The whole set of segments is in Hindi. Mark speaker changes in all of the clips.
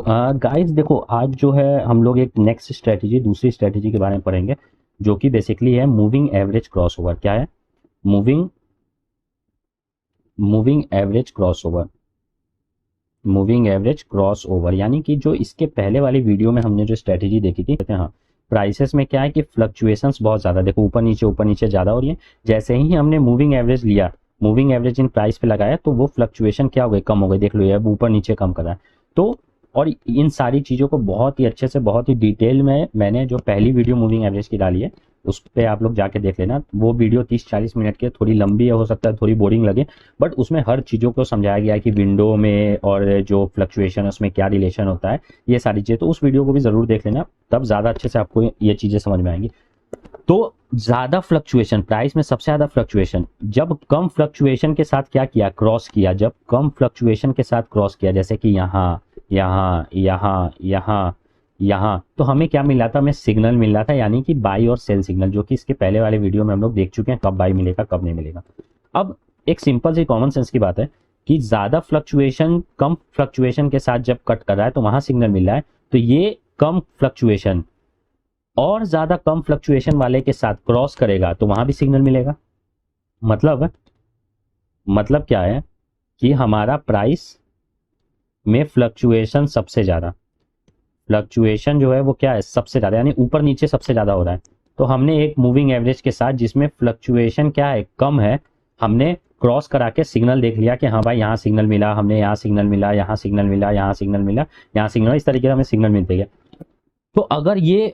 Speaker 1: गाइस देखो, आज जो है हम लोग एक नेक्स्ट स्ट्रेटजी, दूसरी स्ट्रेटजी के बारे में पढ़ेंगे, जो कि बेसिकली है मूविंग एवरेज क्रॉसओवर। क्या है? Moving moving average crossover. Moving average crossover यानी कि जो इसके पहले वाली वीडियो में हमने जो स्ट्रेटजी देखी थी, कहते हैं हाँ, प्राइसेस में क्या है कि फ्लक्चुएशंस बहुत ज़्यादा, देखो ऊपर नीचे ज़्यादा हो रही है। जैसे ही हमने मूविंग एवरेज लिया, मूविंग एवरेज इन प्राइस पे लगाया, तो वो फ्लक्चुएशन क्या हो गई? कम हो गई। देख लो ये अब ऊपर नीचे कम कर रहा है। तो और इन सारी चीज़ों को बहुत ही अच्छे से, बहुत ही डिटेल में मैंने जो पहली वीडियो मूविंग एवरेज की डाली है, उस पर आप लोग जाके देख लेना। वो वीडियो 30-40 मिनट की, थोड़ी लंबी हो सकता है, थोड़ी बोरिंग लगे, बट उसमें हर चीज़ों को समझाया गया है कि विंडो में और जो फ्लक्चुएशन है उसमें क्या रिलेशन होता है, ये सारी चीज़ें। तो उस वीडियो को भी ज़रूर देख लेना, तब ज़्यादा अच्छे से आपको ये चीज़ें समझ में आएंगी। तो ज़्यादा फ्लक्चुएशन, प्राइस में सबसे ज़्यादा फ्लक्चुएशन जब कम फ्लक्चुएशन के साथ क्या किया? क्रॉस किया। जब कम फ्लक्चुएशन के साथ क्रॉस किया, जैसे कि यहाँ यहाँ यहाँ यहाँ यहाँ, तो हमें क्या मिल रहा था? हमें सिग्नल मिल रहा था, यानी कि बाई और सेल सिग्नल, जो कि इसके पहले वाले वीडियो में हम लोग देख चुके हैं, कब बाई मिलेगा कब नहीं मिलेगा। अब एक सिंपल सी कॉमन सेंस की बात है कि ज़्यादा फ्लक्चुएशन कम फ्लक्चुएशन के साथ जब कट कर रहा है तो वहाँ सिग्नल मिल रहा है, तो ये कम फ्लक्चुएशन और ज़्यादा कम फ्लक्चुएशन वाले के साथ क्रॉस करेगा तो वहाँ भी सिग्नल मिलेगा। मतलब क्या है कि हमारा प्राइस में फ्लक्चुएशन सबसे ज़्यादा, फ्लक्चुएशन जो है वो क्या है? सबसे ज़्यादा, यानी ऊपर नीचे सबसे ज़्यादा हो रहा है। तो हमने एक मूविंग एवरेज के साथ जिसमें फ्लक्चुएशन क्या है? कम है, हमने क्रॉस करा के सिग्नल देख लिया कि हाँ भाई यहाँ सिग्नल मिला, हमने यहाँ सिग्नल मिला, यहाँ सिग्नल मिला, यहाँ सिग्नल मिला, यहाँ सिग्नल, इस तरीके से हमें सिग्नल मिलते गए। तो अगर ये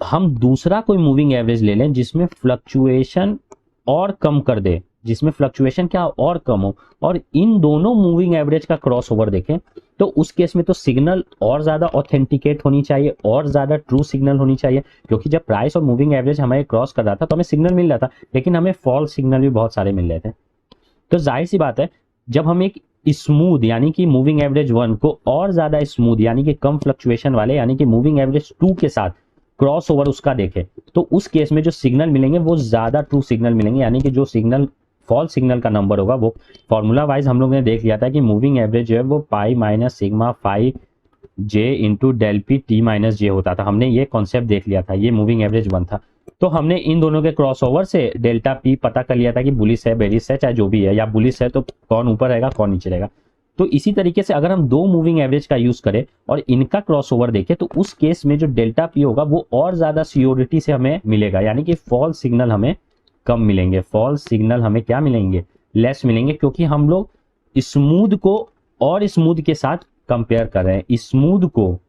Speaker 1: हम दूसरा कोई मूविंग एवरेज ले लें जिसमें फ्लक्चुएशन और कम कर दे, जिसमें फ्लक्चुएशन क्या और कम हो, और इन दोनों मूविंग एवरेज का क्रॉस ओवर देखें, तो उस केस में तो सिग्नल और ज्यादा ऑथेंटिकेट होनी चाहिए, और ज्यादा ट्रू सिग्नल होनी चाहिए। क्योंकि जब प्राइस और मूविंग एवरेज हमें क्रॉस कर रहा था तो हमें सिग्नल मिल रहा था, लेकिन हमें फॉल्स सिग्नल भी बहुत सारे मिल रहे थे। तो जाहिर सी बात है, जब हम एक स्मूथ यानी कि मूविंग एवरेज 1 को और ज्यादा स्मूथ यानी कि कम फ्लक्चुएशन वाले यानी कि मूविंग एवरेज 2 के साथ क्रॉस ओवर उसका देखें, तो उस केस में जो सिग्नल मिलेंगे वो ज्यादा ट्रू सिग्नल मिलेंगे। यानी कि जो सिग्नल फॉल्स सिग्नल का नंबर होगा, वो फॉर्मूला वाइज हम लोग ने देख लिया था कि मूविंग एवरेज जो है वो pi minus sigma phi j into del p t minus j होता था। हमने ये कॉन्सेप्ट देख लिया था, ये मूविंग एवरेज 1 था। तो हमने इन दोनों के क्रॉसओवर से डेल्टा पी पता कर लिया था कि बुलिश है, बेरिश है, चाहे जो भी है, या बुलिश है तो कौन ऊपर रहेगा कौन नीचे रहेगा। तो इसी तरीके से अगर हम दो मूविंग एवरेज का यूज करें और इनका क्रॉसओवर देखें, तो उस केस में जो डेल्टा पी होगा वो और ज्यादा सियोरिटी से हमें मिलेगा, यानी कि फॉल्स सिग्नल हमें कम मिलेंगे, फॉल्स सिग्नल हमें क्या मिलेंगे? लेस मिलेंगे, क्योंकि हम लोग स्मूथ को और स्मूथ के साथ कंपेयर कर रहे हैं। स्मूथ को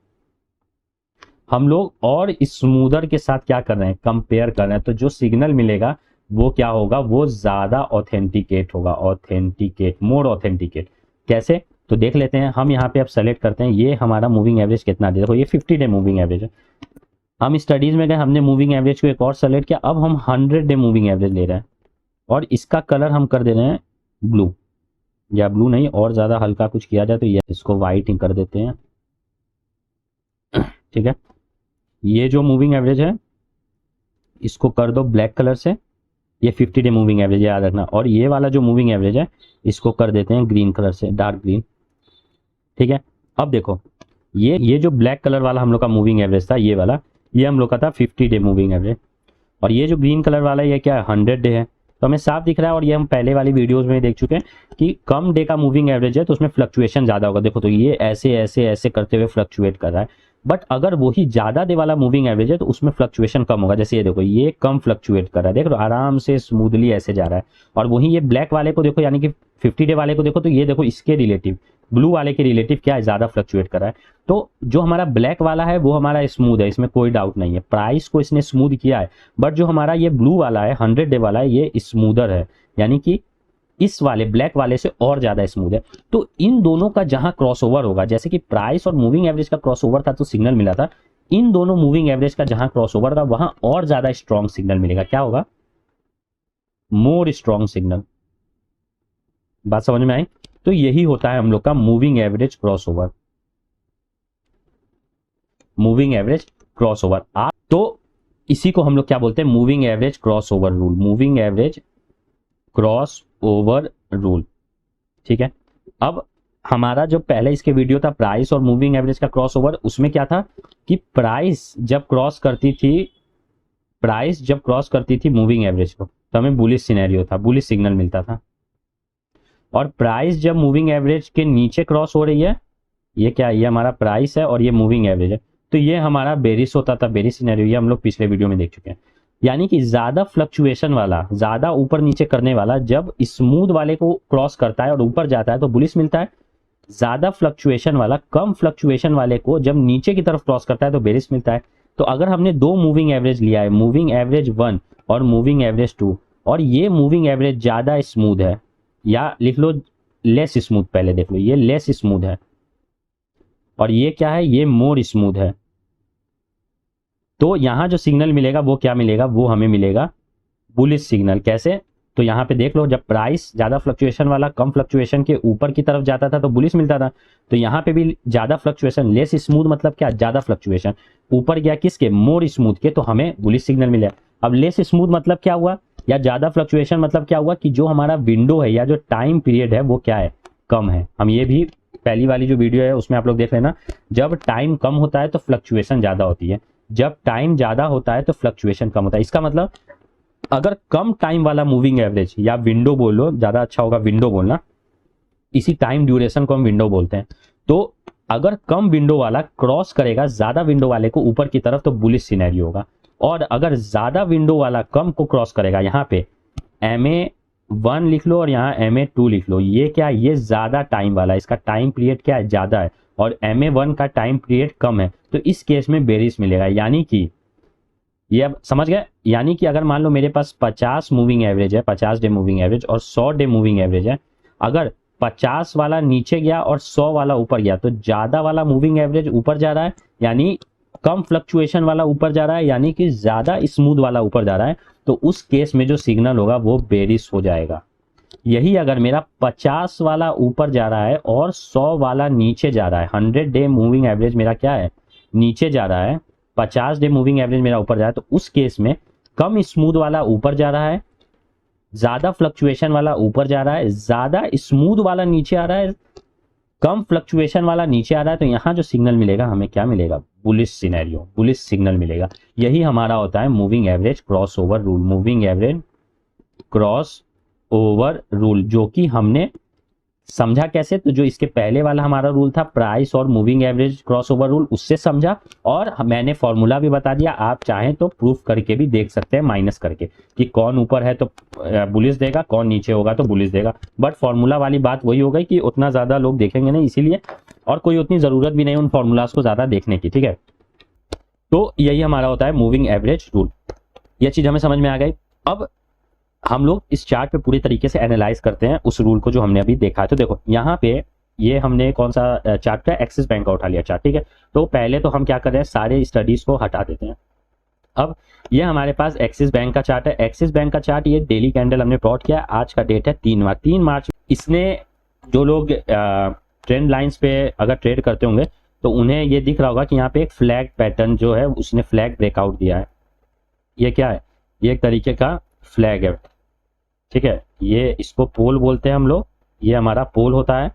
Speaker 1: हम लोग और स्मूदर के साथ क्या कर रहे हैं? कंपेयर कर रहे हैं। तो जो सिग्नल मिलेगा वो क्या होगा? वो ज्यादा ऑथेंटिकेट होगा, ऑथेंटिकेट, मोर ऑथेंटिकेट। कैसे? तो देख लेते हैं। हम यहाँ पे अब सेलेक्ट करते हैं, ये हमारा मूविंग एवरेज कितना दे, देखो ये 50 डे मूविंग एवरेज है। हम स्टडीज में गए, हमने मूविंग एवरेज को एक और सेलेक्ट किया, अब हम 100 डे मूविंग एवरेज ले रहे हैं, और इसका कलर हम कर दे रहे हैं ब्लू, या ब्लू नहीं, और ज्यादा हल्का कुछ किया जाए तो ये इसको व्हाइट ही कर देते हैं। ठीक है, ये जो मूविंग एवरेज है इसको कर दो ब्लैक कलर से, ये 50 डे मूविंग एवरेज याद रखना। और ये वाला जो मूविंग एवरेज है इसको कर देते हैं ग्रीन कलर से, डार्क ग्रीन। ठीक है, अब देखो ये जो ब्लैक कलर वाला हम लोग का मूविंग एवरेज था, ये वाला, ये हम लोग का था 50 डे मूविंग एवरेज, और ये जो ग्रीन कलर वाला ये क्या है? 100 डे है। तो हमें साफ दिख रहा है, और ये हम पहले वाली वीडियोस में देख चुके हैं कि कम डे का मूविंग एवरेज है तो उसमें फ्लक्चुएशन ज्यादा होगा। देखो तो ये ऐसे ऐसे ऐसे करते हुए फ्लक्चुएट कर रहा है, बट अगर वही ज्यादा डे वाला मूविंग एवरेज है तो उसमें फ्लक्चुएशन कम होगा। जैसे ये देखो, ये कम फ्लक्चुएट कर रहा है, देख लो आराम से स्मूथली ऐसे जा रहा है। और वही ये ब्लैक वाले को देखो, यानी कि 50 डे वाले को देखो, तो ये देखो इसके रिलेटिव, ब्लू वाले के रिलेटिव क्या है? ज्यादा फ्लक्चुएट कर रहा है। तो जो हमारा ब्लैक वाला है वो हमारा स्मूथ है, इसमें कोई डाउट नहीं है, प्राइस को इसने स्मूथ किया है। बट जो हमारा ये ब्लू वाला है, 100 डे वाला है, ये स्मूदर है, यानी कि इस वाले ब्लैक वाले से और ज्यादा स्मूथ है। तो इन दोनों का जहां क्रॉसओवर होगा, जैसे कि प्राइस और मूविंग एवरेज का क्रॉसओवर था तो सिग्नल मिला था, इन दोनों मूविंग एवरेज का जहां क्रॉसओवर था वहां और ज्यादा स्ट्रॉन्ग सिग्नल मिलेगा। क्या होगा? More strong signal. बात समझ में आई? तो यही होता है हम लोग का moving average crossover, moving average crossover. तो इसी को हम लोग क्या बोलते हैं? Moving average crossover rule, moving average cross over rule. ठीक है, अब हमारा जो पहले इसके वीडियो था प्राइस और मूविंग एवरेज का क्रॉस ओवर, उसमें क्या था कि प्राइस जब क्रॉस करती थी मूविंग एवरेज को तो हमें बुलिश सिनेरियो था, बुलिश सिग्नल मिलता था। और प्राइस जब मूविंग एवरेज के नीचे क्रॉस हो रही है, ये क्या है, ये हमारा प्राइस है और ये मूविंग एवरेज है, तो ये हमारा बेरिश होता था, बेरिश सिनेरियो। ये हम लोग पिछले वीडियो में देख चुके हैं। यानी कि ज्यादा फ्लक्चुएशन वाला, ज्यादा ऊपर नीचे करने वाला जब स्मूथ वाले को क्रॉस करता है और ऊपर जाता है तो बुलिश मिलता है। ज्यादा फ्लक्चुएशन वाला कम फ्लक्चुएशन वाले को जब नीचे की तरफ क्रॉस करता है तो बेरिश मिलता है। तो अगर हमने दो मूविंग एवरेज लिया है, मूविंग एवरेज 1 और मूविंग एवरेज 2, और ये मूविंग एवरेज ज्यादा स्मूथ है, या लिख लो लेस स्मूथ, पहले देख लो, ये लेस स्मूथ है और ये क्या है, ये मोर स्मूथ है, तो यहां जो सिग्नल मिलेगा वो क्या मिलेगा, वो हमें मिलेगा बुलिश सिग्नल। कैसे, तो यहाँ पे देख लो, जब प्राइस ज्यादा फ्लक्चुएशन वाला कम फ्लक्चुएशन के ऊपर की तरफ जाता था तो बुलिश मिलता था। तो यहाँ पे भी ज्यादा फ्लक्चुएशन, लेस स्मूथ मतलब क्या, ज्यादा फ्लक्चुएशन ऊपर गया किसके, मोर स्मूथ के, तो हमें बुलिश सिग्नल मिला। अब लेस स्मूथ मतलब क्या हुआ, या ज्यादा फ्लक्चुएशन मतलब क्या हुआ कि जो हमारा विंडो है या जो टाइम पीरियड है वो क्या है, कम है। हम ये भी पहली वाली जो वीडियो है उसमें आप लोग देख लेना, जब टाइम कम होता है तो फ्लक्चुएशन ज्यादा होती है, जब टाइम ज्यादा होता है तो फ्लक्चुएशन कम होता है। इसका मतलब अगर कम टाइम वाला मूविंग एवरेज या विंडो बोलो, ज्यादा अच्छा होगा विंडो बोलना, इसी टाइम ड्यूरेशन को हम विंडो बोलते हैं। तो अगर कम विंडो वाला क्रॉस करेगा ज्यादा विंडो वाले को ऊपर की तरफ तो बुलिश सिनेरियो होगा, और अगर ज्यादा विंडो वाला कम को क्रॉस करेगा, यहाँ पे MA1 लिख लो और यहाँ MA2 लिख लो, ये क्या, ये ज्यादा टाइम वाला, इसका टाइम पीरियड क्या है, ज्यादा है, और MA1 का टाइम पीरियड कम है, तो इस केस में बेरिश मिलेगा। यानी कि ये अब समझ गए, यानी कि अगर मान लो मेरे पास 50 मूविंग एवरेज है, 50 डे मूविंग एवरेज और 100 डे मूविंग एवरेज है, अगर 50 वाला नीचे गया और 100 वाला ऊपर गया तो ज्यादा वाला मूविंग एवरेज ऊपर जा रहा है, यानी कम फ्लक्चुएशन वाला ऊपर जा रहा है, यानी कि ज्यादा स्मूथ वाला ऊपर जा रहा है, तो उस केस में जो सिग्नल होगा वो बेरिश हो जाएगा। यही अगर मेरा 50 वाला ऊपर जा रहा है और 100 वाला नीचे जा रहा है, 100 डे मूविंग एवरेज मेरा क्या है, नीचे जा रहा है, 50 डे मूविंग एवरेज मेरा ऊपर जा रहा है, तो उस केस में कम स्मूथ वाला ऊपर जा रहा है, ज्यादा फ्लक्चुएशन वाला ऊपर जा रहा है, ज्यादा स्मूथ वाला नीचे आ रहा है, कम फ्लक्चुएशन वाला नीचे आ रहा है, तो यहां जो सिग्नल मिलेगा हमें क्या मिलेगा, बुलिश सिनेरियो, बुलिश सिग्नल मिलेगा। यही हमारा होता है moving average cross over rule, moving average cross over rule, जो कि हमने समझा कैसे, तो जो इसके पहले वाला हमारा रूल था प्राइस और moving average cross over rule, उससे समझा, और मैंने फॉर्मूला भी बता दिया, आप चाहें तो प्रूफ करके भी देख सकते हैं, माइनस करके, कि कौन ऊपर है तो बुलिश देगा, कौन नीचे होगा तो बुलिश देगा। बट फॉर्मूला वाली बात वही हो गई कि उतना ज्यादा लोग देखेंगे नहीं, इसीलिए, और कोई उतनी जरूरत भी नहीं उन फॉर्मूलाज को ज्यादा देखने की, ठीक है। तो यही हमारा होता है मूविंग एवरेज रूल, यह चीज हमें समझ में आ गई। अब हम लोग इस चार्ट पे पूरी तरीके से एनालाइज करते हैं उस रूल को जो हमने अभी देखा है। तो देखो यहाँ पे ये हमने कौन सा चार्ट का, एक्सिस बैंक का उठा लिया चार्ट, ठीक है। तो पहले तो हम क्या कर रहे हैं, सारे स्टडीज को हटा देते हैं। अब ये हमारे पास एक्सिस बैंक का चार्ट है, एक्सिस बैंक का चार्ट, ये डेली कैंडल हमने प्लॉट किया, आज का डेट है 3 मार्च। इसने जो लोग ट्रेंड लाइंस पे अगर ट्रेड करते होंगे तो उन्हें ये दिख रहा होगा कि यहाँ पे एक फ्लैग पैटर्न जो है उसने फ्लैग ब्रेकआउट दिया है। ये क्या है, ये एक तरीके का फ्लैग है, ठीक है। ये इसको पोल बोलते हैं हम लोग, ये हमारा पोल होता है,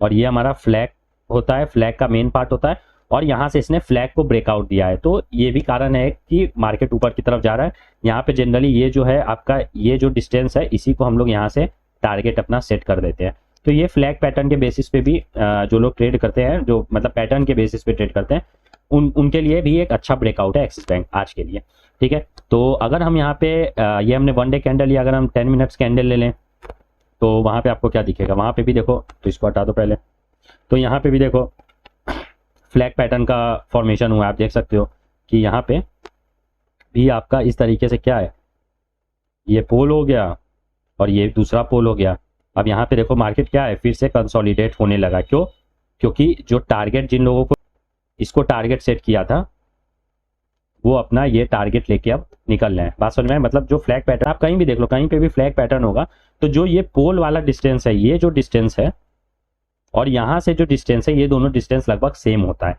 Speaker 1: और ये हमारा फ्लैग होता है, फ्लैग का मेन पार्ट होता है, और यहाँ से इसने फ्लैग को ब्रेकआउट दिया है। तो ये भी कारण है कि मार्केट ऊपर की तरफ जा रहा है। यहाँ पे जनरली ये जो है आपका, ये जो डिस्टेंस है इसी को हम लोग यहाँ से टारगेट अपना सेट कर देते हैं। तो ये फ्लैग पैटर्न के बेसिस पे भी जो लोग ट्रेड करते हैं, जो मतलब पैटर्न के बेसिस पे ट्रेड करते हैं, उनके लिए भी एक अच्छा ब्रेकआउट है एक्सिस बैंक आज के लिए, ठीक है। तो अगर हम यहाँ पे ये हमने 1 डे कैंडल लिया, अगर हम 10 मिनट्स कैंडल ले लें तो वहाँ पे आपको क्या दिखेगा, वहाँ पे भी देखो, तो इसको हटा दो पहले, तो यहाँ पे भी देखो फ्लैग पैटर्न का फॉर्मेशन हुआ है। आप देख सकते हो कि यहाँ पे भी आपका इस तरीके से क्या है, ये पोल हो गया और ये दूसरा पोल हो गया। अब यहाँ पे देखो मार्केट क्या है, फिर से कंसोलिडेट होने लगा। क्यों, क्योंकि जो टारगेट, जिन लोगों को इसको टारगेट सेट किया था वो अपना ये टारगेट लेके अब निकल रहे हैं। बात समझ में, मतलब जो फ्लैग पैटर्न आप कहीं भी देख लो, कहीं पे भी फ्लैग पैटर्न होगा, तो जो ये पोल वाला डिस्टेंस है, ये जो डिस्टेंस है और यहाँ से जो डिस्टेंस है, ये दोनों डिस्टेंस लगभग सेम होता है,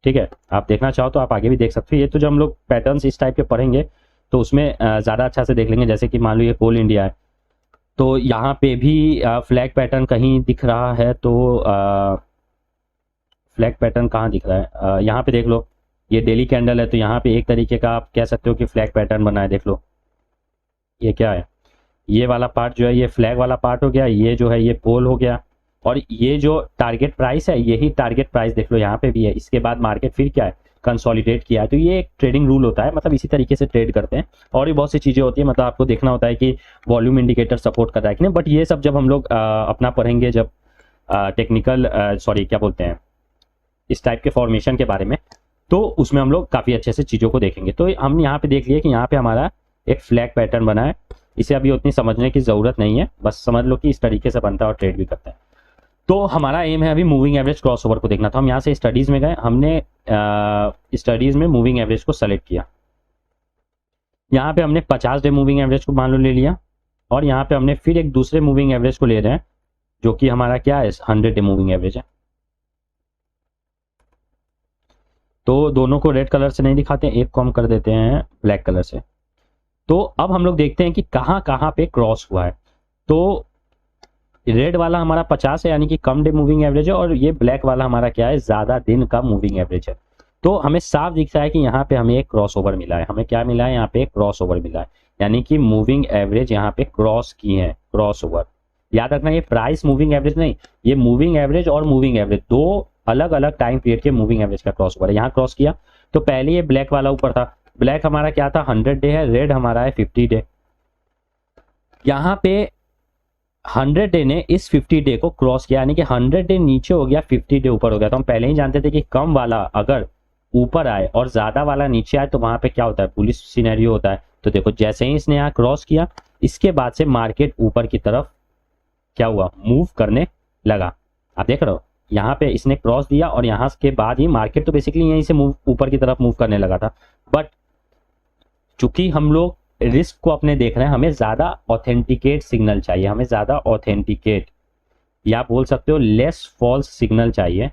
Speaker 1: ठीक है। आप देखना चाहो तो आप आगे भी देख सकते हो। ये तो जब हम लोग पैटर्न्स इस टाइप के पढ़ेंगे तो उसमें ज़्यादा अच्छा से देख लेंगे। जैसे कि मान लो ये कोल इंडिया है, तो यहाँ पे भी फ्लैग पैटर्न कहीं दिख रहा है, तो फ्लैग पैटर्न कहाँ दिख रहा है, यहाँ पे देख लो, ये डेली कैंडल है, तो यहाँ पे एक तरीके का आप कह सकते हो कि फ्लैग पैटर्न बना है। देख लो ये क्या है, ये वाला पार्ट जो है ये फ्लैग वाला पार्ट हो गया, ये जो है ये पोल हो गया, और ये जो टारगेट प्राइस है यही टारगेट प्राइस देख लो यहाँ पे भी है। इसके बाद मार्केट फिर क्या है, कंसोलिडेट किया है। तो ये एक ट्रेडिंग रूल होता है, मतलब इसी तरीके से ट्रेड करते हैं। और भी बहुत सी चीज़ें होती है, मतलब आपको देखना होता है कि वॉल्यूम इंडिकेटर सपोर्ट कर रहा है कि नहीं। बट ये सब जब हम लोग अपना पढ़ेंगे, जब टेक्निकल सॉरी क्या बोलते हैं इस टाइप के फॉर्मेशन के बारे में, तो उसमें हम लोग काफ़ी अच्छे से चीज़ों को देखेंगे। तो हम यहाँ पे देख लिए कि यहाँ पे हमारा एक फ्लैग पैटर्न बना है। इसे अभी उतनी समझने की ज़रूरत नहीं है, बस समझ लो कि इस तरीके से बनता है और ट्रेड भी करता है। तो हमारा एम है अभी मूविंग एवरेज क्रॉसओवर को देखना। तो हम यहाँ से स्टडीज़ में गए, हमने स्टडीज़ में मूविंग एवरेज को सेलेक्ट किया। यहाँ पे हमने 50 डे मूविंग एवरेज को मान लो ले लिया, और यहाँ पे हमने फिर एक दूसरे मूविंग एवरेज को ले रहे हैं जो कि हमारा क्या है 100 डे मूविंग एवरेज है। तो दोनों को रेड कलर से नहीं दिखाते हैं, एक को हम कर देते हैं ब्लैक कलर से। तो अब हम लोग देखते हैं कि कहाँ कहाँ पे क्रॉस हुआ है। तो रेड वाला हमारा 50 है, यानी कि कम डे मूविंग एवरेज है, और ये ब्लैक वाला हमारा क्या है, ज़्यादा दिन का मूविंग एवरेज है। तो हमें साफ दिख रहा है कि यहाँ पे हमें एक क्रॉस ओवर मिला है। हमें क्या मिला है, यहाँ पे एक क्रॉस ओवर मिला है, यानी कि मूविंग एवरेज यहाँ पे क्रॉस की है, क्रॉस ओवर। याद रखना ये प्राइस मूविंग एवरेज नहीं, ये मूविंग एवरेज और मूविंग एवरेज दो अलग अलग टाइम पीरियड के मूविंग एवरेज का क्रॉस ओवर है। यहाँ क्रॉस किया, तो पहले ये ब्लैक वाला ऊपर था, ब्लैक हमारा क्या था 100 डे है, रेड हमारा है 50 डे। यहाँ पे 100 डे ने इस 50 डे को क्रॉस किया, यानी कि 100 डे नीचे हो गया, 50 डे ऊपर हो गया। तो हम पहले ही जानते थे कि कम वाला अगर ऊपर आए और ज्यादा वाला नीचे आए तो वहां पे क्या होता है, बुलिश सिनेरियो होता है। तो देखो जैसे ही इसने यहाँ क्रॉस किया, इसके बाद से मार्केट ऊपर की तरफ क्या हुआ, मूव करने लगा। आप देख रहे हो यहाँ पे इसने क्रॉस दिया, और यहाँ के बाद ही मार्केट तो बेसिकली यहीं से मूव ऊपर की तरफ मूव करने लगा था। बट चूंकि हम लोग रिस्क को अपने देख रहे हैं, हमें ज्यादा ऑथेंटिकेट सिग्नल चाहिए, हमें ज्यादा ऑथेंटिकेट या बोल सकते हो लेस फॉल्स सिग्नल चाहिए,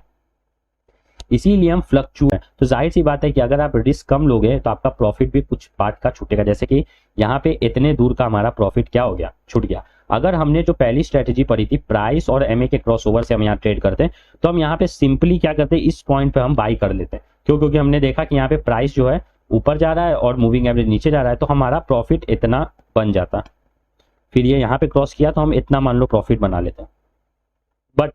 Speaker 1: इसीलिए हम फ्लक्चुएट। तो जाहिर सी बात है कि अगर आप रिस्क कम लोगे तो आपका प्रॉफिट भी कुछ पार्ट का छूटेगा। जैसे कि यहाँ पे इतने दूर का हमारा प्रॉफिट क्या हो गया, छूट गया। अगर हमने जो पहली स्ट्रेटेजी पढ़ी थी प्राइस और एमए के क्रॉसओवर से हम यहाँ ट्रेड करते हैं, तो हम यहाँ पे सिंपली क्या करते हैं, इस पॉइंट पे हम बाई कर लेते हैं। क्यों, क्योंकि हमने देखा कि यहाँ पे प्राइस जो है ऊपर जा रहा है और मूविंग एवरेज नीचे जा रहा है, तो हमारा प्रॉफिट इतना बन जाता। फिर ये यहाँ पे क्रॉस किया तो हम इतना मान लो प्रॉफिट बना लेते हैं। बट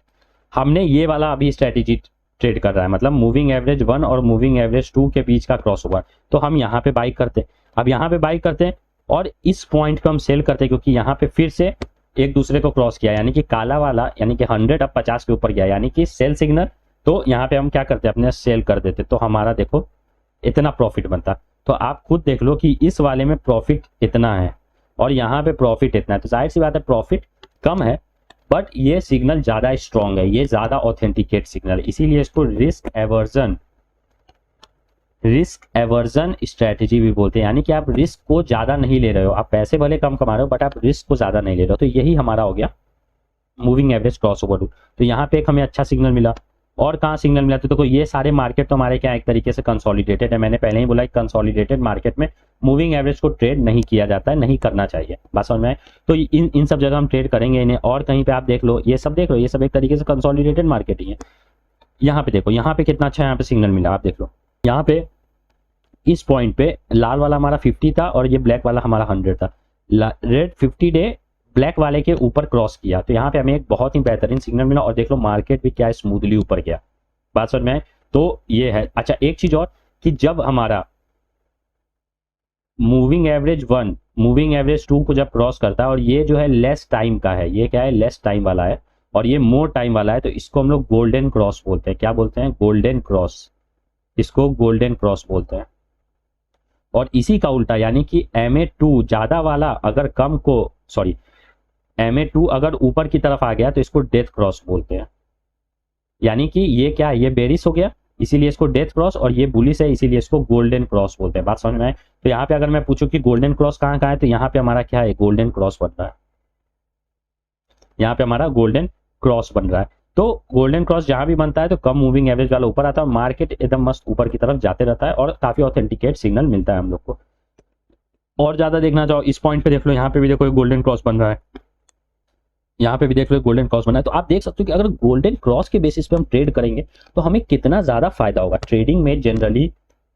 Speaker 1: हमने ये वाला अभी स्ट्रेटेजी ट्रेड कर रहा है, मतलब मूविंग एवरेज 1 और मूविंग एवरेज 2 के बीच का क्रॉसओवर, तो हम यहाँ पे बाई करते हैं। अब यहाँ पे बाई करते हैं और इस पॉइंट पे हम सेल करते हैं, क्योंकि यहाँ पे फिर से एक दूसरे को क्रॉस किया, यानी कि काला वाला यानी कि 100 अब 50 के ऊपर गया, यानी कि सेल सिग्नल। तो यहाँ पे हम क्या करते हैं, अपने सेल कर देते, तो हमारा देखो इतना प्रॉफिट बनता। तो आप खुद देख लो कि इस वाले में प्रॉफिट इतना है और यहाँ पे प्रॉफिट इतना है, तो जाहिर सी बात है प्रॉफिट कम है, बट ये सिग्नल ज्यादा स्ट्रॉन्ग है, ये ज्यादा ऑथेंटिकेट सिग्नल, इसीलिए इसको रिस्क एवर्जन स्ट्रेटेजी भी बोलते हैं। यानी कि आप रिस्क को ज्यादा नहीं ले रहे हो, आप पैसे भले कम कमा रहे हो बट आप रिस्क को ज्यादा नहीं ले रहे हो। तो यही हमारा हो गया मूविंग एवरेज क्रॉसओवर रूल। तो यहाँ पे एक हमें अच्छा सिग्नल मिला, और कहाँ सिग्नल मिला, तो देखो ये सारे मार्केट तो हमारे क्या एक तरीके से कंसोलिडेटेड है। मैंने पहले ही बोला कंसोलिडेटेड मार्केट में मूविंग एवरेज को ट्रेड नहीं किया जाता है, नहीं करना चाहिए, बात समझ में आए। तो इन सब जगह हम ट्रेड करेंगे इन्हें, और कहीं पे आप देख लो ये सब देख लो, ये सब एक तरीके से कंसोलिडेटेड मार्केट ही है। यहाँ पे देखो, यहाँ पे कितना अच्छा यहाँ पे सिग्नल मिला, आप देख लो यहाँ पे इस पॉइंट पे लाल वाला हमारा 50 था और ये ब्लैक वाला हमारा 100 था। रेड 50 डे ब्लैक वाले के ऊपर क्रॉस किया, तो यहाँ पे हमें एक बहुत ही बेहतरीन सिग्नल मिला, और देख लो मार्केट भी क्या स्मूथली ऊपर गया, बात समझ में आए। तो ये है। अच्छा एक चीज और कि जब हमारा मूविंग एवरेज 1 मूविंग एवरेज 2 को जब क्रॉस करता है, और ये जो है लेस टाइम का है, ये क्या है लेस टाइम वाला है, और ये मोर टाइम वाला है, तो इसको हम लोग गोल्डन क्रॉस बोलते हैं। क्या बोलते हैं, गोल्डन क्रॉस, इसको गोल्डन क्रॉस बोलते हैं। और इसी का उल्टा यानी कि MA2 ज्यादा वाला अगर कम को सॉरी MA2 अगर ऊपर की तरफ आ गया तो इसको डेथ क्रॉस बोलते हैं। यानी कि ये क्या है, ये बेरिश हो गया इसीलिए इसको डेथ क्रॉस, और ये बुलिश है इसीलिए इसको गोल्डन क्रॉस बोलते हैं। बात समझ में आए। तो यहाँ पे अगर मैं पूछूं कि गोल्डन क्रॉस कहाँ कहाँ है, तो यहाँ पे हमारा क्या है, गोल्डन क्रॉस बन रहा है, यहाँ पे हमारा गोल्डन क्रॉस बन रहा है। तो गोल्डन क्रॉस जहां भी बनता है तो कम मूविंग एवरेज वाला ऊपर आता है, मार्केट एकदम मस्त ऊपर की तरफ जाते रहता है, और काफी ऑथेंटिकेट सिग्नल मिलता है हम लोग को। और ज्यादा देखना चाहो इस पॉइंट पे देख लो, यहाँ पे भी देखो गोल्डन क्रॉस बन रहा है, यहाँ पे भी देख लो गोल्डन क्रॉस बना है। तो आप देख सकते हो कि अगर गोल्डन क्रॉस के बेसिस पे हम ट्रेड करेंगे तो हमें कितना ज्यादा फायदा होगा। ट्रेडिंग में जनरली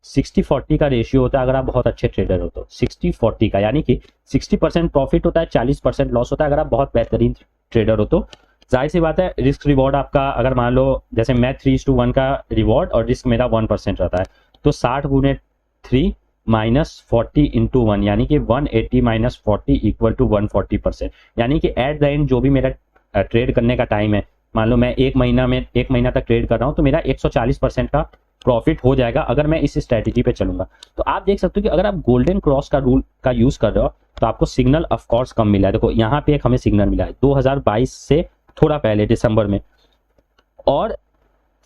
Speaker 1: 60-40 का रेशियो होता है अगर आप बहुत अच्छे ट्रेडर हो तो, 60-40 का, यानी कि 60% प्रॉफिट होता है, 40% लॉस होता है अगर आप बहुत बेहतरीन ट्रेडर हो तो। जाहिर सी बात है रिस्क रिवॉर्ड आपका, अगर मान लो जैसे मैं 3:1 का रिवॉर्ड और रिस्क मेरा 1% रहता है, तो 60 गुने 3 माइनस 40 इंटू 1, यानी कि 180 माइनस 40 इक्वल टू 140%। यानी कि एट द एंड जो भी मेरा ट्रेड करने का टाइम है, मान लो मैं एक महीना तक ट्रेड कर रहा हूँ, तो मेरा 140% का प्रॉफिट हो जाएगा अगर मैं इस स्ट्रेटेजी पे चलूंगा। तो आप देख सकते हो कि अगर आप गोल्डन क्रॉस का रूल का यूज कर रहे हो तो आपको सिग्नल ऑफ कोर्स कम मिला है। देखो यहाँ पे एक हमें सिग्नल मिला है 2022 से थोड़ा पहले दिसंबर में, और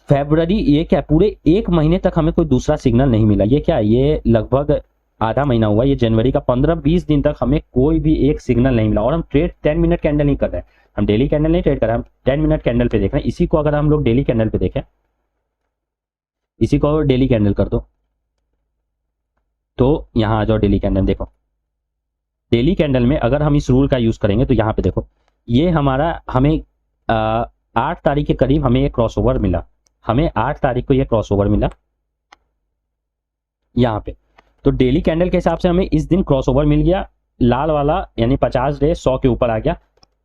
Speaker 1: फरवरी, ये क्या पूरे एक महीने तक हमें कोई दूसरा सिग्नल नहीं मिला। ये क्या है, ये लगभग आधा महीना हुआ, ये जनवरी का 15-20 दिन तक हमें कोई भी एक सिग्नल नहीं मिला। और हम ट्रेड 10 मिनट कैंडल नहीं कर रहे हैं, हम डेली कैंडल नहीं ट्रेड कर रहे हैं, हम 10 मिनट कैंडल पे देख रहे हैं। इसी को अगर हम लोग डेली कैंडल पे देखें, इसी को डेली कैंडल कर दो, तो यहाँ आ जाओ डेली कैंडल, देखो डेली कैंडल में अगर हम इस रूल का यूज करेंगे तो यहाँ पे देखो ये हमें 8 तारीख के करीब हमें एक क्रॉसओवर मिला, हमें 8 तारीख को ये क्रॉसओवर मिला यहाँ पे। तो डेली कैंडल के हिसाब से हमें इस दिन क्रॉसओवर मिल गया, लाल वाला यानी 50 डे 100 के ऊपर आ गया।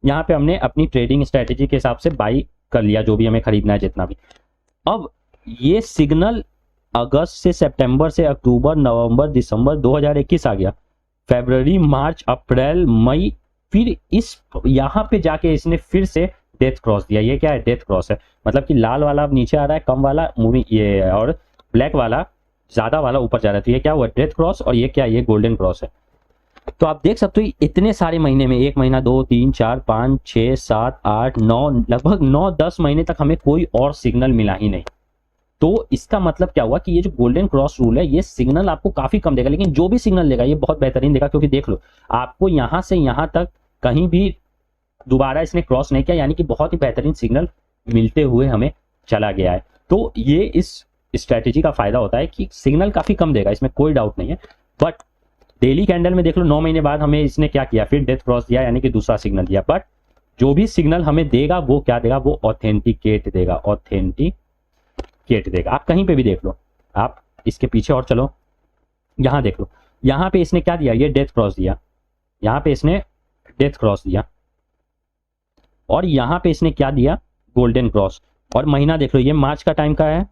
Speaker 1: यहाँ पे हमने अपनी ट्रेडिंग स्ट्रेटेजी के हिसाब से बाई कर लिया जो भी हमें खरीदना है जितना भी। अब ये सिग्नल अगस्त से सितंबर से अक्टूबर नवंबर दिसंबर 2021 आ गया, फरवरी मार्च अप्रैल मई, फिर इस यहाँ पे जाके इसने फिर से डेथ क्रॉस दिया। ये क्या है, डेथ क्रॉस है, मतलब कि लाल वाला अब नीचे आ रहा है, कम वाला मूविंग ये, और ब्लैक वाला ज्यादा वाला ऊपर जा रहा है। तो ये क्या हुआ, डेथ क्रॉस, और ये क्या, ये गोल्डन क्रॉस है। तो आप देख सकते हो इतने सारे महीने में, 1 महीना 2 3 4 5 6 7 8 9, लगभग 9-10 महीने तक हमें कोई और सिग्नल मिला ही नहीं। तो इसका मतलब क्या हुआ कि ये जो गोल्डन क्रॉस रूल है ये सिग्नल आपको काफी कम देगा, लेकिन जो भी सिग्नल देगा ये बहुत बेहतरीन देगा। क्योंकि देख लो आपको यहां से यहां तक कहीं भी दोबारा इसने क्रॉस नहीं किया, यानी कि बहुत ही बेहतरीन सिग्नल मिलते हुए हमें चला गया है। तो ये इस स्ट्रेटेजी का फायदा होता है कि सिग्नल काफी कम देगा, इसमें कोई डाउट नहीं है। बट डेली कैंडल में देख लो 9 महीने बाद हमें इसने क्या किया, फिर डेथ क्रॉस दिया, यानी कि दूसरा सिग्नल दिया। बट जो भी सिग्नल हमें देगा वो क्या देगा, वो ऑथेंटिकेट देगा, ऑथेंटिकेट देगा। आप कहीं पे भी देख लो, आप इसके पीछे और चलो, यहां देख लो, यहां पे इसने क्या दिया, ये डेथ क्रॉस दिया, यहां पे इसने डेथ क्रॉस दिया, और यहां पे इसने क्या दिया, गोल्डन क्रॉस। और महीना देख लो, ये मार्च का टाइम का है,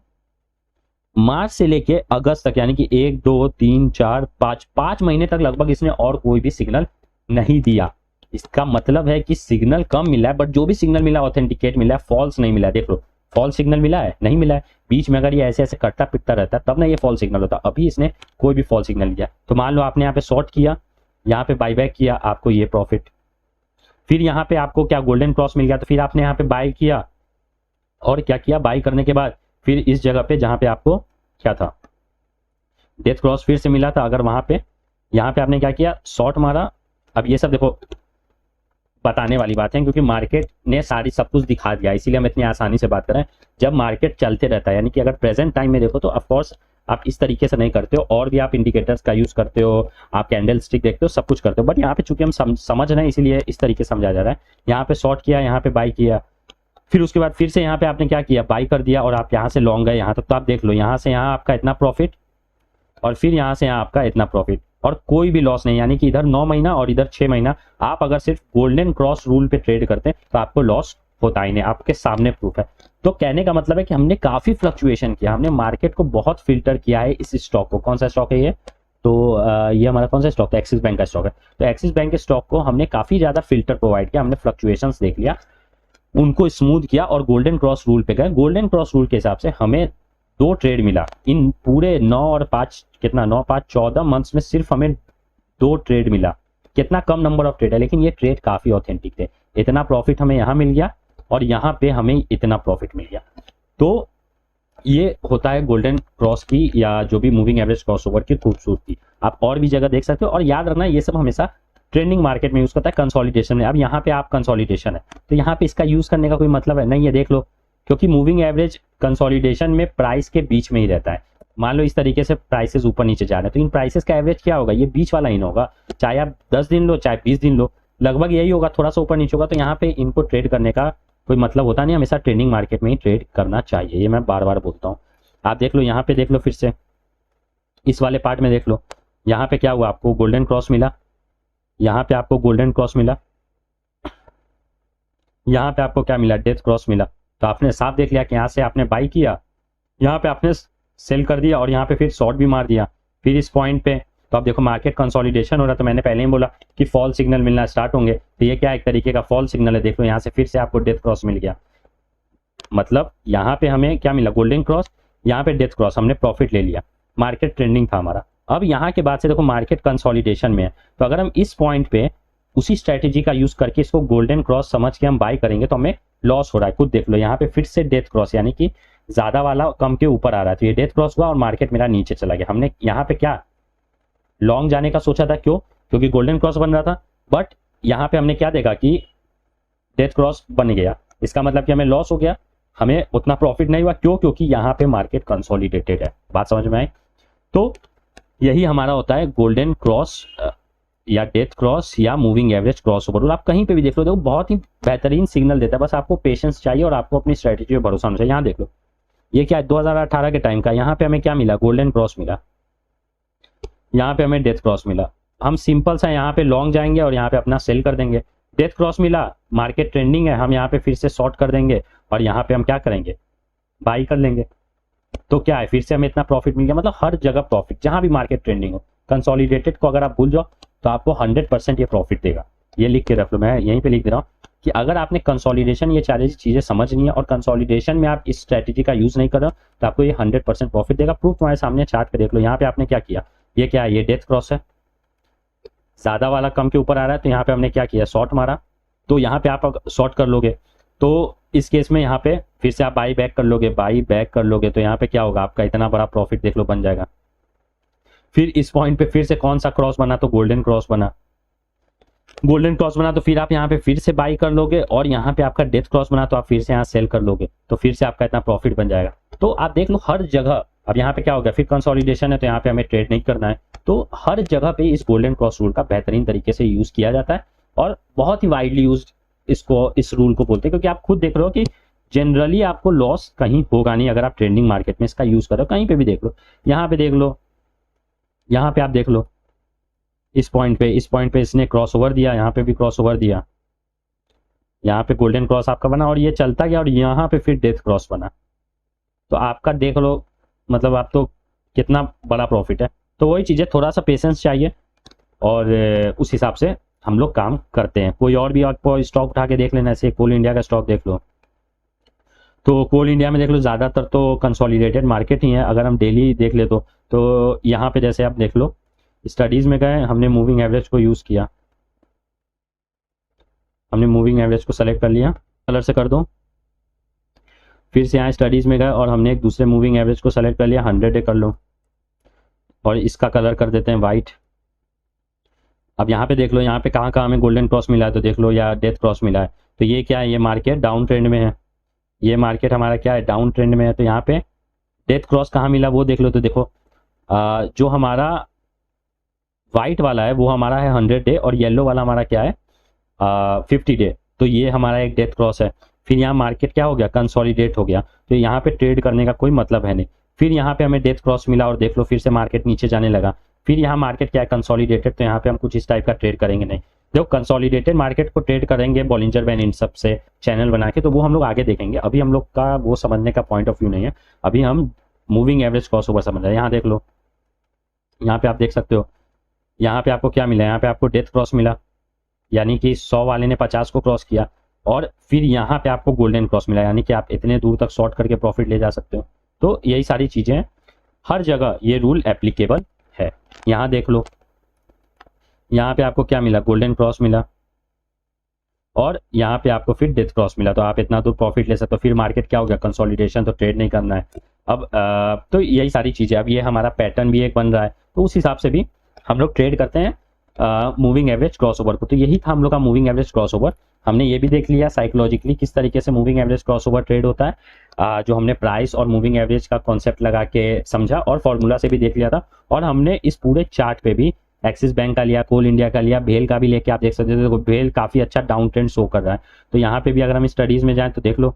Speaker 1: मार्च से लेके अगस्त तक, यानी कि 1 2 3 4 5 महीने तक लगभग इसने और कोई भी सिग्नल नहीं दिया। इसका मतलब है कि सिग्नल कम मिला है, बट जो भी सिग्नल मिला ऑथेंटिकेट मिला है, फॉल्स नहीं मिला है। देख लो फॉल्स सिग्नल मिला है, नहीं मिला है। बीच में अगर ये ऐसे ऐसे कटता पिटता रहता तब ना ये फॉल्स सिग्नल होता। अभी इसने कोई भी फॉल्स सिग्नल दिया। तो मान लो आपने यहाँ पे शॉर्ट किया, यहाँ पे बाईबैक किया, आपको ये प्रॉफिट, फिर यहाँ पे आपको क्या गोल्डन क्रॉस मिल गया, तो फिर आपने यहाँ पे बाय किया, और क्या किया, बाय करने के बाद फिर इस जगह पे जहां पे आपको क्या था, डेथ क्रॉस फिर से मिला था, अगर वहां पे यहाँ पे आपने क्या किया, शॉर्ट मारा। अब ये सब देखो बताने वाली बात है, क्योंकि मार्केट ने सारी सब कुछ दिखा दिया, इसीलिए हम इतनी आसानी से बात कर रहे हैं। जब मार्केट चलते रहता है, यानी कि अगर प्रेजेंट टाइम में देखो तो ऑफकोर्स आप इस तरीके से नहीं करते हो, और भी आप इंडिकेटर्स का यूज करते हो, आप कैंडल स्टिक देखते हो, सब कुछ करते हो। बट यहाँ पे चूंकि हम समझ रहे हैं इसीलिए इस तरीके से समझा जा रहा है। यहाँ पे शॉर्ट किया, यहाँ पे बाई किया, फिर उसके बाद फिर से यहाँ पे आपने क्या किया, बाई कर दिया, और आप यहाँ से लॉन्ग गए यहाँ तक। तो आप देख लो यहाँ से यहाँ आपका इतना प्रॉफिट, और फिर यहाँ से यहाँ आपका इतना प्रॉफिट, और कोई भी लॉस नहीं। यानी कि इधर 9 महीना और इधर 6 महीना आप अगर सिर्फ गोल्डन क्रॉस रूल पे ट्रेड करते हैं तो आपको लॉस होता ही नहीं, आपके सामने प्रूफ है। तो कहने का मतलब है कि हमने काफी फ्लक्चुएशन किया, हमने मार्केट को बहुत फिल्टर किया है इस स्टॉक को। कौन सा स्टॉक है ये, तो ये हमारा कौन सा स्टॉक है, एक्सिस बैंक का स्टॉक है। तो एक्सिस बैंक के स्टॉक को हमने काफी ज्यादा फिल्टर प्रोवाइड किया, हमने फ्लक्चुएशंस देख लिया, उनको स्मूथ किया, और गोल्डन क्रॉस रूल पे गए। गोल्डन क्रॉस रूल के हिसाब से हमें 2 ट्रेड मिला इन पूरे 9 और 5 कितना, 9 5 14 मंथ्स में सिर्फ हमें 2 ट्रेड मिला। कितना कम नंबर ऑफ ट्रेड है, लेकिन ये ट्रेड काफी ऑथेंटिक थे। इतना प्रॉफिट हमें यहाँ मिल गया, और यहाँ पे हमें इतना प्रॉफिट मिल गया। तो ये होता है गोल्डन क्रॉस की, या जो भी मूविंग एवरेज क्रॉसओवर की खूबसूरती। आप और भी जगह देख सकते हो, और याद रखना ये सब हमेशा ट्रेंडिंग मार्केट में यूज करता है, कंसोलिडेशन में। अब यहाँ पे आप कंसोलिडेशन है, तो यहाँ पे इसका यूज करने का कोई मतलब है नहीं है, देख लो, क्योंकि मूविंग एवरेज कंसोलिडेशन में प्राइस के बीच में ही रहता है। मान लो इस तरीके से प्राइसेस ऊपर नीचे जा रहे हैं, तो इन प्राइसेस का एवरेज क्या होगा, ये बीच वाला ही होगा। चाहे आप 10 दिन लो, चाहे 20 दिन लो, लगभग यही होगा, थोड़ा सा ऊपर नीचे होगा। तो यहाँ पे इनको ट्रेड करने का कोई मतलब होता नहीं, हमेशा ट्रेडिंग मार्केट में ही ट्रेड करना चाहिए, ये मैं बार बार बोलता हूँ। आप देख लो, यहाँ पे देख लो, फिर से इस वाले पार्ट में देख लो, यहाँ पे क्या हुआ, आपको गोल्डन क्रॉस मिला, यहाँ पे आपको गोल्डन क्रॉस मिला, यहाँ पे आपको क्या मिला, डेथ क्रॉस मिला। तो आपने साफ देख लिया कि यहाँ से आपने बाई किया, यहाँ पे आपने सेल कर दिया और यहाँ पे फिर शॉर्ट भी मार दिया। फिर इस पॉइंट पे तो आप देखो मार्केट कंसोलिडेशन हो रहा है। तो मैंने पहले ही बोला कि फॉल सिग्नल मिलना स्टार्ट होंगे, तो ये क्या एक तरीके का फॉल सिग्नल है। देख लो यहाँ से फिर से आपको डेथ क्रॉस मिल गया, मतलब यहाँ पे हमें क्या मिला, गोल्डन क्रॉस, यहाँ पे डेथ क्रॉस, हमने प्रॉफिट ले लिया, मार्केट ट्रेंडिंग था हमारा। अब यहाँ के बाद से देखो मार्केट कंसोलिडेशन में है, तो अगर हम इस पॉइंट पे उसी स्ट्रेटेजी का यूज करके इसको गोल्डन क्रॉस समझ के हम बाय करेंगे तो हमें लॉस हो रहा है। खुद देख लो यहाँ पे फिर से डेथ क्रॉस, यानी कि ज्यादा वाला कम के ऊपर आ रहा है, तो ये डेथ क्रॉस हुआ और मार्केट मेरा नीचे चला गया। हमने यहाँ पे क्या लॉन्ग जाने का सोचा था, क्यों, क्योंकि गोल्डन क्रॉस बन रहा था, बट यहाँ पे हमने क्या देखा कि डेथ क्रॉस बन गया, इसका मतलब कि हमें लॉस हो गया, हमें उतना प्रॉफिट नहीं हुआ। क्यों, क्योंकि यहाँ पे मार्केट कंसोलिडेटेड है। बात समझ में आई? तो यही हमारा होता है गोल्डन क्रॉस या डेथ क्रॉस या मूविंग एवरेज क्रॉस ओवर। आप कहीं पे भी देख लो, देखो बहुत ही बेहतरीन सिग्नल देता है, बस आपको पेशेंस चाहिए और आपको अपनी स्ट्रेटेजी पे भरोसा होना चाहिए। यहाँ देख लो, ये क्या है, 2018 के टाइम का, यहाँ पे हमें क्या मिला, गोल्डन क्रॉस मिला, यहाँ पे हमें डेथ क्रॉस मिला। हम सिंपल सा यहाँ पे लॉन्ग जाएंगे और यहाँ पे अपना सेल कर देंगे। डेथ क्रॉस मिला, मार्केट ट्रेंडिंग है, हम यहाँ पे फिर से शॉर्ट कर देंगे और यहाँ पे हम क्या करेंगे, बाई कर लेंगे। तो क्या है, फिर से हमें इतना प्रॉफिट मिल गया। मतलब हर जगह प्रॉफिट, जहां भी मार्केट ट्रेंडिंग हो। कंसोलिडेटेड को अगर आप भूल जाओ तो आपको 100% ये प्रॉफिट देगा। ये लिख के रख लो, मैं यहीं पे लिख दे रहा हूँ कि अगर आपने कंसोलिडेशन ये सारी चीजें समझनी है और कंसोलिडेशन में आप इस स्ट्रेटेजी का यूज नहीं कर रहे हो तो आपको ये 100% प्रॉफिट देगा। प्रूफ तुम्हारे सामने चार्ट पे देख लो, यहाँ पे आपने क्या किया, ये क्या है, ये डेथ क्रॉस है, ज्यादा वाला कम के ऊपर आ रहा है, तो यहाँ पे हमने क्या किया, शॉर्ट मारा। तो यहाँ पे आप शॉर्ट कर लोगे तो इस केस में यहाँ पे फिर से आप बाई बैक कर लोगे, बाई बैक कर लोगे, तो यहाँ पे क्या होगा, आपका इतना बड़ा प्रॉफिट देख लो बन जाएगा। फिर इस पॉइंट पे फिर से कौन सा क्रॉस बना, तो गोल्डन क्रॉस बना, गोल्डन क्रॉस बना तो फिर आप यहाँ पे फिर से बाई कर लोगे और यहाँ पे आपका डेथ क्रॉस बना तो आप फिर से यहाँ सेल कर लोगे, तो फिर से आपका इतना प्रॉफिट बन जाएगा। तो आप देख लो हर जगह, अब यहाँ पे क्या हो गया, फिर कंसोलिडेशन है तो यहाँ पे हमें ट्रेड नहीं करना है। तो हर जगह पे इस गोल्डन क्रॉस रूल का बेहतरीन तरीके से यूज किया जाता है और बहुत ही वाइडली यूज इसको, इस रूल को बोलते हैं, क्योंकि आप खुद देख रहे हो कि जनरली आपको लॉस कहीं होगा नहीं अगर आप ट्रेंडिंग मार्केट में इसका यूज करो। कहीं पे भी देख लो, यहाँ पे देख लो, यहाँ पे आप देख लो, इस पॉइंट पे इसने क्रॉस ओवर दिया, यहाँ पे भी क्रॉस ओवर दिया, यहाँ पे गोल्डन क्रॉस आपका बना और ये चलता गया और यहाँ पे फिर डेथ क्रॉस बना। तो आपका देख लो, मतलब आप तो कितना बड़ा प्रॉफिट है। तो वही चीज़ है, थोड़ा सा पेशेंस चाहिए और उस हिसाब से हम लोग काम करते हैं। कोई और भी आपको स्टॉक उठा के देख लेना, ऐसे कोल इंडिया का स्टॉक देख लो, तो कोल इंडिया में देख लो ज़्यादातर तो कंसोलिडेटेड मार्केट ही है। अगर हम डेली देख ले तो यहाँ पे जैसे आप देख लो, स्टडीज़ में गए, हमने मूविंग एवरेज को यूज़ किया, हमने मूविंग एवरेज को सेलेक्ट कर लिया, कलर से कर दो, फिर से यहाँ स्टडीज़ में गए और हमने एक दूसरे मूविंग एवरेज को सेलेक्ट कर लिया, 100 डे कर लो और इसका कलर कर देते हैं वाइट। अब यहाँ पे देख लो, यहाँ पे कहाँ कहाँ हमें गोल्डन क्रॉस मिला है, तो देख लो या डेथ क्रॉस मिला है। तो ये क्या है, ये मार्केट डाउन ट्रेंड में है, ये मार्केट हमारा क्या है, डाउन ट्रेंड में है। तो यहाँ पे डेथ क्रॉस कहाँ मिला वो देख लो, तो देखो जो हमारा वाइट वाला है वो हमारा है 100 डे और येलो वाला हमारा क्या है 50 डे। तो ये हमारा एक डेथ क्रॉस है। फिर यहाँ मार्केट क्या हो गया, कंसोलिडेट हो गया, तो यहाँ पे ट्रेड करने का कोई मतलब है नहीं। फिर यहाँ पे हमें डेथ क्रॉस मिला और देख लो फिर से मार्केट नीचे जाने लगा। फिर यहाँ मार्केट क्या है, कंसोलिडेटेड, तो यहाँ पे हम कुछ इस टाइप का ट्रेड करेंगे नहीं। देखो कंसोलिडेटेड मार्केट को ट्रेड करेंगे बॉलिंजर बैंड इन सब से चैनल बना के, तो वो हम लोग आगे देखेंगे। अभी हम लोग का वो समझने का पॉइंट ऑफ व्यू नहीं है, अभी हम मूविंग एवरेज क्रॉस ओवर समझ रहे हैं। यहाँ देख लो, यहाँ पे आप देख सकते हो, यहाँ पे आपको क्या मिला, यहाँ पे आपको डेथ क्रॉस मिला, यानी कि 100 वाले ने 50 को क्रॉस किया और फिर यहाँ पे आपको गोल्डन क्रॉस मिला, यानी कि आप इतने दूर तक शॉर्ट करके प्रॉफिट ले जा सकते हो। तो यही सारी चीजें हैं, हर जगह ये रूल एप्लीकेबल है। यहाँ देख लो, यहाँ पे आपको क्या मिला, गोल्डन क्रॉस मिला और यहाँ पे आपको फिर डेथ क्रॉस मिला, तो आप इतना दूर प्रॉफिट ले सकते हो। फिर मार्केट क्या हो गया, कंसोलिडेशन, तो ट्रेड नहीं करना है। अब तो यही सारी चीजें, अब ये हमारा पैटर्न भी एक बन रहा है, तो उस हिसाब से भी हम लोग ट्रेड करते हैं मूविंग एवरेज क्रॉस ओवर को। तो यही था हम लोग का मूविंग एवरेज क्रॉस ओवर। हमने ये भी देख लिया साइकोलॉजिकली किस तरीके से moving average cross over trade होता है, जो हमने प्राइस और मूविंग एवरेज का कॉन्सेप्ट लगा के समझा और फॉर्मूला से भी देख लिया था। और हमने इस पूरे चार्ट पे भी एक्सिस बैंक का लिया, कोल इंडिया का लिया, भेल का भी लेके आप देख सकते हो। देखो भेल काफ़ी अच्छा डाउन ट्रेंड शो कर रहा है। तो यहाँ पे भी अगर हम स्टडीज़ में जाएँ तो देख लो,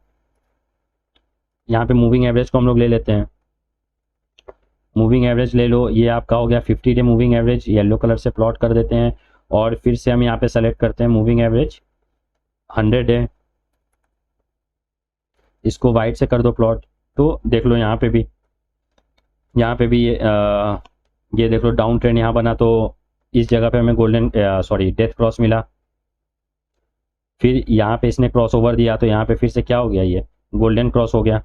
Speaker 1: यहाँ पे मूविंग एवरेज को हम लोग ले लेते हैं। मूविंग एवरेज ले लो, ये आपका हो गया 50 day moving average, yellow colour से प्लॉट कर देते हैं। और फिर से हम यहाँ पे सेलेक्ट करते हैं मूविंग एवरेज 100 डे, इसको वाइट से कर दो प्लॉट। तो देख लो यहाँ पे भी ये देख लो डाउन ट्रेंड यहाँ बना, तो इस जगह पे हमें गोल्डन सॉरी डेथ क्रॉस मिला। फिर यहाँ पे इसने क्रॉस ओवर दिया, तो यहाँ पे फिर से क्या हो गया, ये गोल्डन क्रॉस हो गया।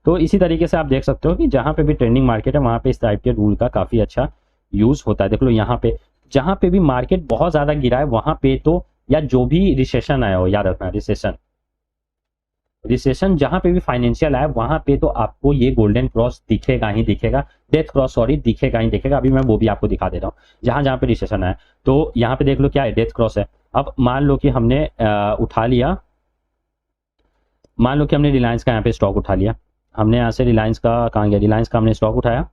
Speaker 1: तो इसी तरीके से आप देख सकते हो कि जहाँ पे भी ट्रेंडिंग मार्केट है वहाँ पे इस टाइप के रूल का काफ़ी अच्छा यूज़ होता है। देख लो यहाँ पे जहाँ पे भी मार्केट बहुत ज़्यादा गिरा है वहाँ पे तो, या जो भी रिसेशन आया हो, याद रखना रिसेशन जहां पे भी फाइनेंशियल आया वहां पे तो आपको ये गोल्डन क्रॉस दिखेगा ही दिखेगा, डेथ क्रॉस सॉरी दिखेगा ही दिखेगा। अभी मैं वो भी आपको दिखा दे रहा हूँ जहां जहां पे रिसेशन आया। तो यहाँ पे देख लो क्या है, डेथ क्रॉस है। अब मान लो कि हमने उठा लिया, मान लो कि हमने रिलायंस का यहाँ पे स्टॉक उठा लिया, हमने यहाँ से रिलायंस का कहाँ गया, रिलायंस का हमने स्टॉक उठाया।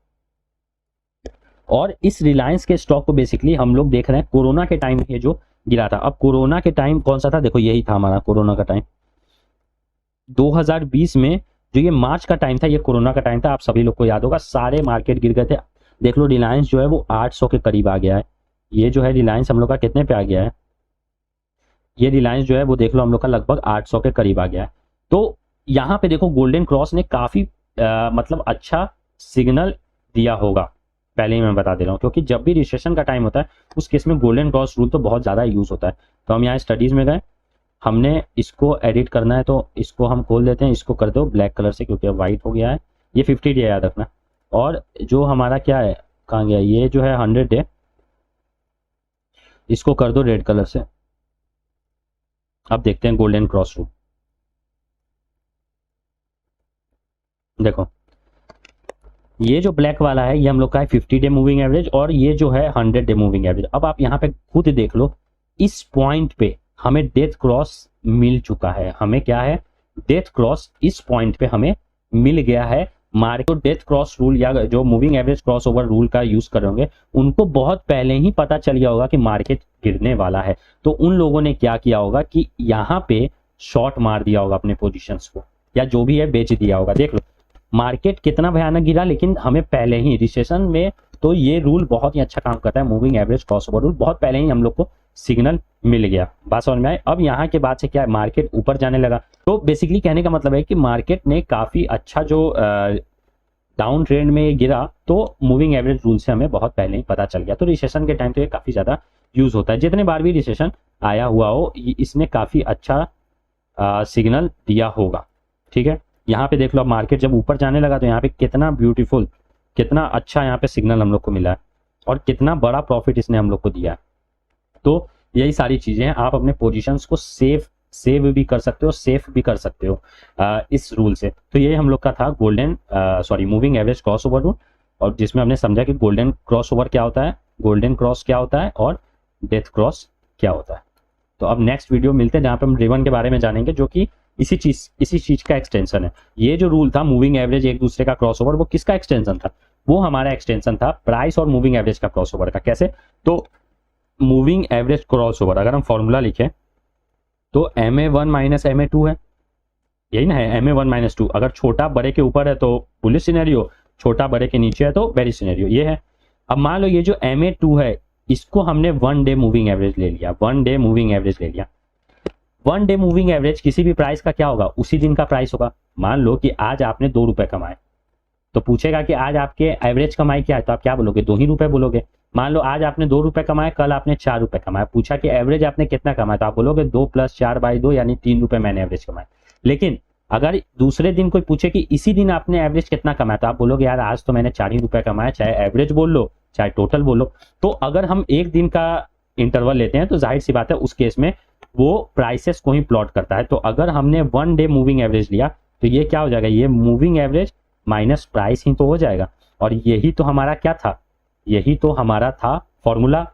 Speaker 1: और इस रिलायंस के स्टॉक को बेसिकली हम लोग देख रहे हैं कोरोना के टाइम ये जो गिरा था। अब कोरोना के टाइम कौन सा था, देखो यही था हमारा कोरोना का टाइम 2020 में, जो ये मार्च का टाइम था, ये कोरोना का टाइम था। आप सभी लोग को याद होगा सारे मार्केट गिर गए थे। देख लो रिलायंस जो है वो 800 के करीब आ गया है। ये जो है रिलायंस हम लोग का कितने पे आ गया है, ये रिलायंस जो है वो देख लो हम लोग का लगभग 800 के करीब आ गया है। तो यहाँ पे देखो गोल्डन क्रॉस ने काफ़ी मतलब अच्छा सिग्नल दिया होगा, पहले ही मैं बता दे रहा हूँ, क्योंकि जब भी रिसेशन का टाइम होता है उस केस में गोल्डन क्रॉस रूल तो बहुत ज़्यादा यूज़ होता है। तो हम यहाँ स्टडीज़ में गए, हमने इसको एडिट करना है तो इसको हम खोल देते हैं, इसको कर दो ब्लैक कलर से क्योंकि वाइट हो गया है। ये 50 डे याद रखना। और जो हमारा क्या है, कहाँ गया, ये जो है 100 डे, इसको कर दो रेड कलर से। अब देखते हैं गोल्डन क्रॉस रूल। देखो ये जो ब्लैक वाला है ये हम लोग का है 50 डे मूविंग एवरेज, और ये जो है 100 डे मूविंग एवरेज। अब आप यहाँ पे खुद देख लो, इस पॉइंट पे हमें डेथ क्रॉस मिल चुका है। हमें क्या है, डेथ क्रॉस इस पॉइंट पे हमें मिल गया है। मार्केट तो डेथ क्रॉस रूल या जो moving average cross over rule का यूज कर रहे होंगे उनको बहुत पहले ही पता चल गया होगा कि मार्केट गिरने वाला है। तो उन लोगों ने क्या किया होगा कि यहाँ पे शॉर्ट मार दिया होगा अपने पोजीशंस को, या जो भी है बेच दिया होगा। देख लो मार्केट कितना भयानक गिरा, लेकिन हमें पहले ही रिसेशन में तो ये रूल बहुत ही अच्छा काम करता है, moving average cross over rule बहुत पहले ही हम लोग को सिग्नल मिल गया। बात समझ में आए। अब यहाँ के बाद से क्या है, मार्केट ऊपर जाने लगा। तो बेसिकली कहने का मतलब है कि मार्केट ने काफी अच्छा जो डाउन ट्रेंड में गिरा तो मूविंग एवरेज रूल से हमें बहुत पहले ही पता चल गया। तो रिसेशन के टाइम तो ये काफी ज्यादा यूज होता है। जितने बार भी रिसेशन आया हुआ हो इसने काफी अच्छा सिग्नल दिया होगा। ठीक है, यहाँ पे देख लो अब मार्केट जब ऊपर जाने लगा तो यहाँ पे कितना ब्यूटीफुल, कितना अच्छा यहाँ पे सिग्नल हम लोग को मिला है और कितना बड़ा प्रॉफिट इसने हम लोग को दिया है। तो यही सारी चीजें हैं, आप अपने पोजीशंस को सेव भी कर सकते हो, सेफ भी कर सकते हो इस रूल से। तो ये हम लोग का था golden moving average cross over rule, और जिसमें हमने समझा कि गोल्डन क्रॉस ओवर क्या होता है, गोल्डन क्रॉस क्या होता है और डेथ क्रॉस क्या होता है। तो अब नेक्स्ट वीडियो मिलते हैं जहाँ पे हम रिवन के बारे में जानेंगे, जो कि इसी चीज का एक्सटेंशन है। ये जो रूल था मूविंग एवरेज एक दूसरे का क्रॉस ओवर, वो किसका एक्सटेंशन था, वो हमारा एक्सटेंशन था प्राइस और मूविंग एवरेज का क्रॉस ओवर का। कैसे, तो मूविंग एवरेज क्रॉस ओवर अगर हम फॉर्मूला लिखें तो MA1 माइनस MA2 है, यही ना है, MA1 - 2। अगर छोटा बड़े के ऊपर है तो बुलिश सिनेरियो, छोटा बड़े के नीचे है तो बेरिश सिनेरियो, ये है। अब मान लो ये जो MA2 है इसको हमने 1 डे मूविंग एवरेज ले लिया, 1 डे मूविंग एवरेज ले लिया। 1 डे मूविंग एवरेज किसी भी प्राइस का क्या होगा, उसी दिन का प्राइस होगा। मान लो कि आज आपने 2 रुपए कमाए तो पूछेगा कि आज आपके एवरेज कमाई क्या है, तो आप क्या बोलोगे, 2 ही रुपए बोलोगे। मान लो आज आपने 2 रुपए कमाए, कल आपने 4 रुपए कमाए, पूछा कि एवरेज आपने कितना कमाया, तो आप बोलोगे 2 + 4/2 यानी 3 रुपए मैंने एवरेज कमाए। लेकिन अगर दूसरे दिन कोई पूछे कि इसी दिन आपने एवरेज कितना कमाया, तो आप बोलोगे यार आज तो मैंने 4 ही रुपए कमाया, चाहे एवरेज बोल लो चाहे टोटल बोलो। तो अगर हम एक दिन का इंटरवल लेते हैं तो जाहिर सी बात है उस केस में वो प्राइसेस को ही प्लॉट करता है। तो अगर हमने 1 डे मूविंग एवरेज लिया तो ये क्या हो जाएगा, ये मूविंग एवरेज माइनस प्राइस ही तो हो जाएगा। और यही तो हमारा क्या था, यही तो हमारा था फॉर्मूला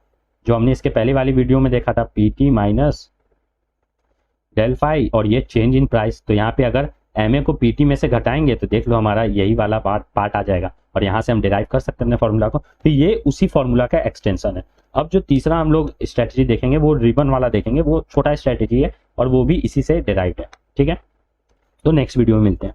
Speaker 1: जो हमने इसके पहले वाली वीडियो में देखा था, PT - del phi, और ये चेंज इन प्राइस। तो यहाँ पे अगर MA को PT में से घटाएंगे तो देख लो हमारा यही वाला पार्ट आ जाएगा और यहाँ से हम डिराइव कर सकते हैं अपने फॉर्मूला को। तो ये उसी फॉर्मूला का एक्सटेंशन है। अब जो तीसरा हम लोग स्ट्रेटजी देखेंगे वो रिबन वाला देखेंगे, वो छोटा स्ट्रेटजी है और वो भी इसी से डिराइव है। ठीक है, तो नेक्स्ट वीडियो में मिलते हैं।